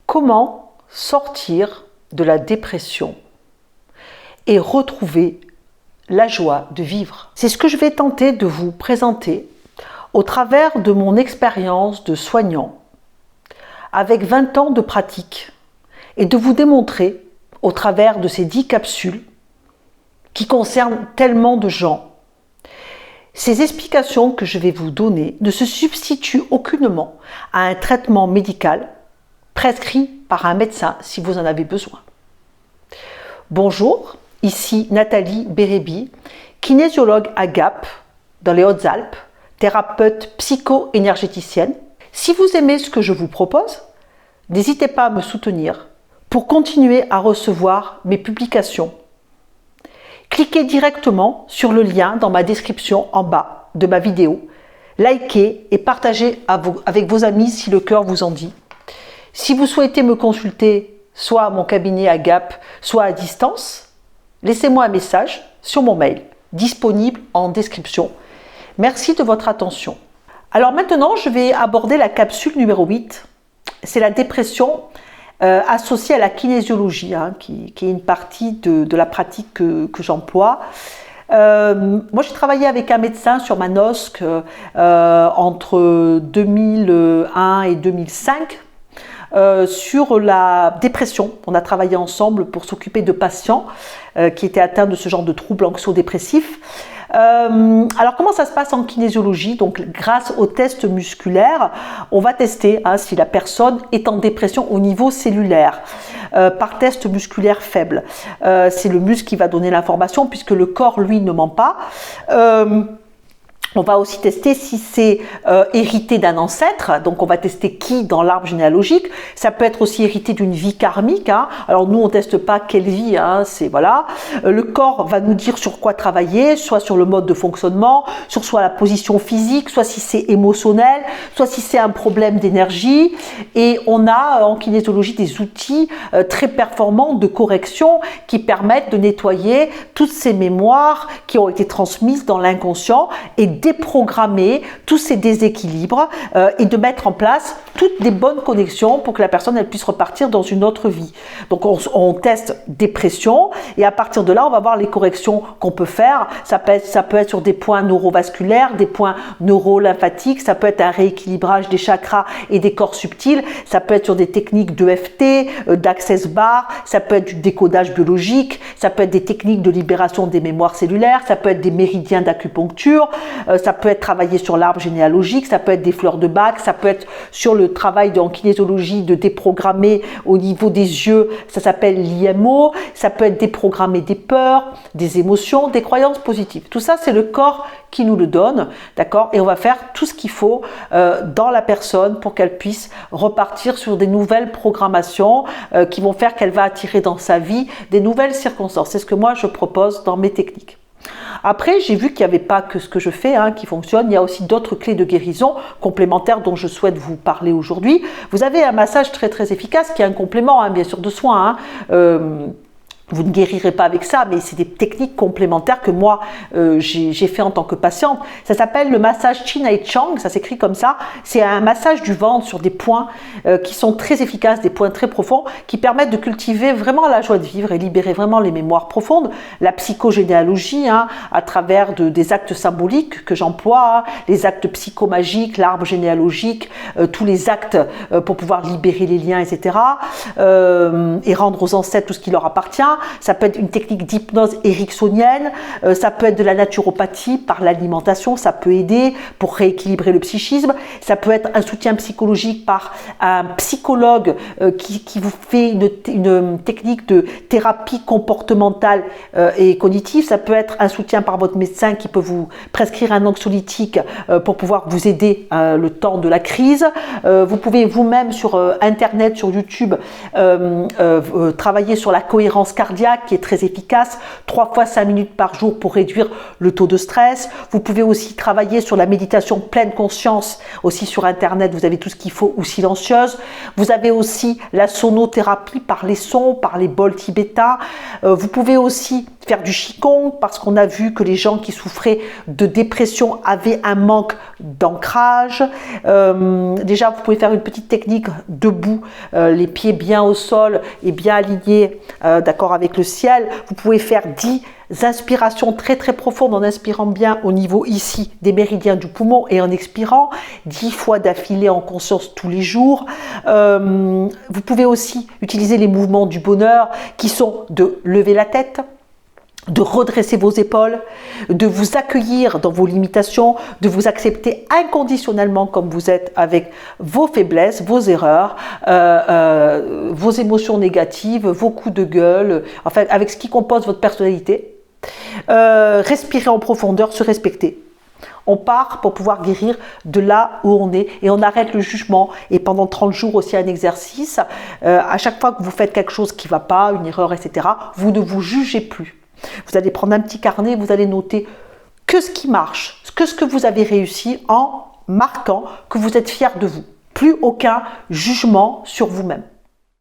Comment sortir de la dépression et retrouver la joie de vivre? C'est ce que je vais tenter de vous présenter au travers de mon expérience de soignant avec 20 ans de pratique et de vous démontrer au travers de ces 10 capsules qui concernent tellement de gens. Ces explications que je vais vous donner ne se substituent aucunement à un traitement médical prescrit par un médecin si vous en avez besoin. Bonjour, ici Nathalie Bérébi, kinésiologue à Gap, dans les Hautes-Alpes, thérapeute psycho-énergéticienne. Si vous aimez ce que je vous propose, n'hésitez pas à me soutenir pour continuer à recevoir mes publications. Cliquez directement sur le lien dans ma description en bas de ma vidéo, likez et partagez avec vos amis si le cœur vous en dit. Si vous souhaitez me consulter, soit à mon cabinet à Gap, soit à distance, laissez-moi un message sur mon mail, disponible en description. Merci de votre attention. Alors maintenant, je vais aborder la capsule numéro 8. C'est la dépression associée à la kinésiologie, qui est une partie de la pratique que j'emploie. Moi, j'ai travaillé avec un médecin sur Manosque entre 2001 et 2005. Sur la dépression. On a travaillé ensemble pour s'occuper de patients qui étaient atteints de ce genre de troubles anxio-dépressifs. Alors comment ça se passe en kinésiologie? Donc grâce aux tests musculaires, on va tester si la personne est en dépression au niveau cellulaire par test musculaire faible. C'est le muscle qui va donner l'information puisque le corps lui ne ment pas. On va aussi tester si c'est hérité d'un ancêtre, donc on va tester qui dans l'arbre généalogique. Ça peut être aussi hérité d'une vie karmique. Alors nous on teste pas quelle vie, c'est voilà. Le corps va nous dire sur quoi travailler, soit sur le mode de fonctionnement, sur soit la position physique, soit si c'est émotionnel, soit si c'est un problème d'énergie. Et on a en kinésiologie des outils très performants de correction qui permettent de nettoyer toutes ces mémoires qui ont été transmises dans l'inconscient et déprogrammer tous ces déséquilibres et de mettre en place toutes des bonnes connexions pour que la personne elle puisse repartir dans une autre vie. Donc on teste dépression et à partir de là on va voir les corrections qu'on peut faire. Ça peut être sur des points neurovasculaires, des points neuro-lymphatiques, ça peut être un rééquilibrage des chakras et des corps subtils, ça peut être sur des techniques d'EFT, d'Access Bar, ça peut être du décodage biologique, ça peut être des techniques de libération des mémoires cellulaires, ça peut être des méridiens d'acupuncture, ça peut être travaillé sur l'arbre généalogique, ça peut être des fleurs de bac, ça peut être sur le travail en kinésiologie de déprogrammer au niveau des yeux, ça s'appelle l'IMO, ça peut être déprogrammer des peurs, des émotions, des croyances positives. Tout ça, c'est le corps qui nous le donne, d'accord? Et on va faire tout ce qu'il faut dans la personne pour qu'elle puisse repartir sur des nouvelles programmations qui vont faire qu'elle va attirer dans sa vie des nouvelles circonstances. C'est ce que moi, je propose dans mes techniques. Après, j'ai vu qu'il n'y avait pas que ce que je fais qui fonctionne. Il y a aussi d'autres clés de guérison complémentaires dont je souhaite vous parler aujourd'hui. Vous avez un massage très très efficace qui est un complément, bien sûr, de soins. Vous ne guérirez pas avec ça, mais c'est des techniques complémentaires que moi, j'ai fait en tant que patiente. Ça s'appelle le massage Chin Ai Chang, ça s'écrit comme ça. C'est un massage du ventre sur des points qui sont très efficaces, des points très profonds, qui permettent de cultiver vraiment la joie de vivre et libérer vraiment les mémoires profondes. La psychogénéalogie, à travers des actes symboliques que j'emploie, les actes psychomagiques, l'arbre généalogique, tous les actes pour pouvoir libérer les liens, etc. Et rendre aux ancêtres tout ce qui leur appartient. Ça peut être une technique d'hypnose ericksonienne, ça peut être de la naturopathie par l'alimentation, ça peut aider pour rééquilibrer le psychisme, ça peut être un soutien psychologique par un psychologue qui vous fait une technique de thérapie comportementale et cognitive, ça peut être un soutien par votre médecin qui peut vous prescrire un anxiolytique pour pouvoir vous aider le temps de la crise. Vous pouvez vous-même sur internet, sur YouTube, travailler sur la cohérence cardiaque cardiaque qui est très efficace, 3 fois 5 minutes par jour pour réduire le taux de stress. Vous pouvez aussi travailler sur la méditation pleine conscience, aussi sur internet, vous avez tout ce qu'il faut, ou silencieuse. Vous avez aussi la sonothérapie par les sons, par les bols tibétains. Vous pouvez aussi faire du qigong parce qu'on a vu que les gens qui souffraient de dépression avaient un manque d'ancrage. Déjà, vous pouvez faire une petite technique debout, les pieds bien au sol et bien alignés, d'accord, avec le ciel. Vous pouvez faire 10 inspirations très très profondes en inspirant bien au niveau ici des méridiens du poumon et en expirant 10 fois d'affilée en conscience tous les jours. Vous pouvez aussi utiliser les mouvements du bonheur qui sont de lever la tête, de redresser vos épaules, de vous accueillir dans vos limitations, de vous accepter inconditionnellement comme vous êtes avec vos faiblesses, vos erreurs, vos émotions négatives, vos coups de gueule, enfin avec ce qui compose votre personnalité. Respirer en profondeur, se respecter. On part pour pouvoir guérir de là où on est et on arrête le jugement. Et pendant 30 jours aussi un exercice, à chaque fois que vous faites quelque chose qui ne va pas, une erreur, etc., vous ne vous jugez plus. Vous allez prendre un petit carnet, vous allez noter que ce qui marche, que ce que vous avez réussi en marquant que vous êtes fier de vous. Plus aucun jugement sur vous-même.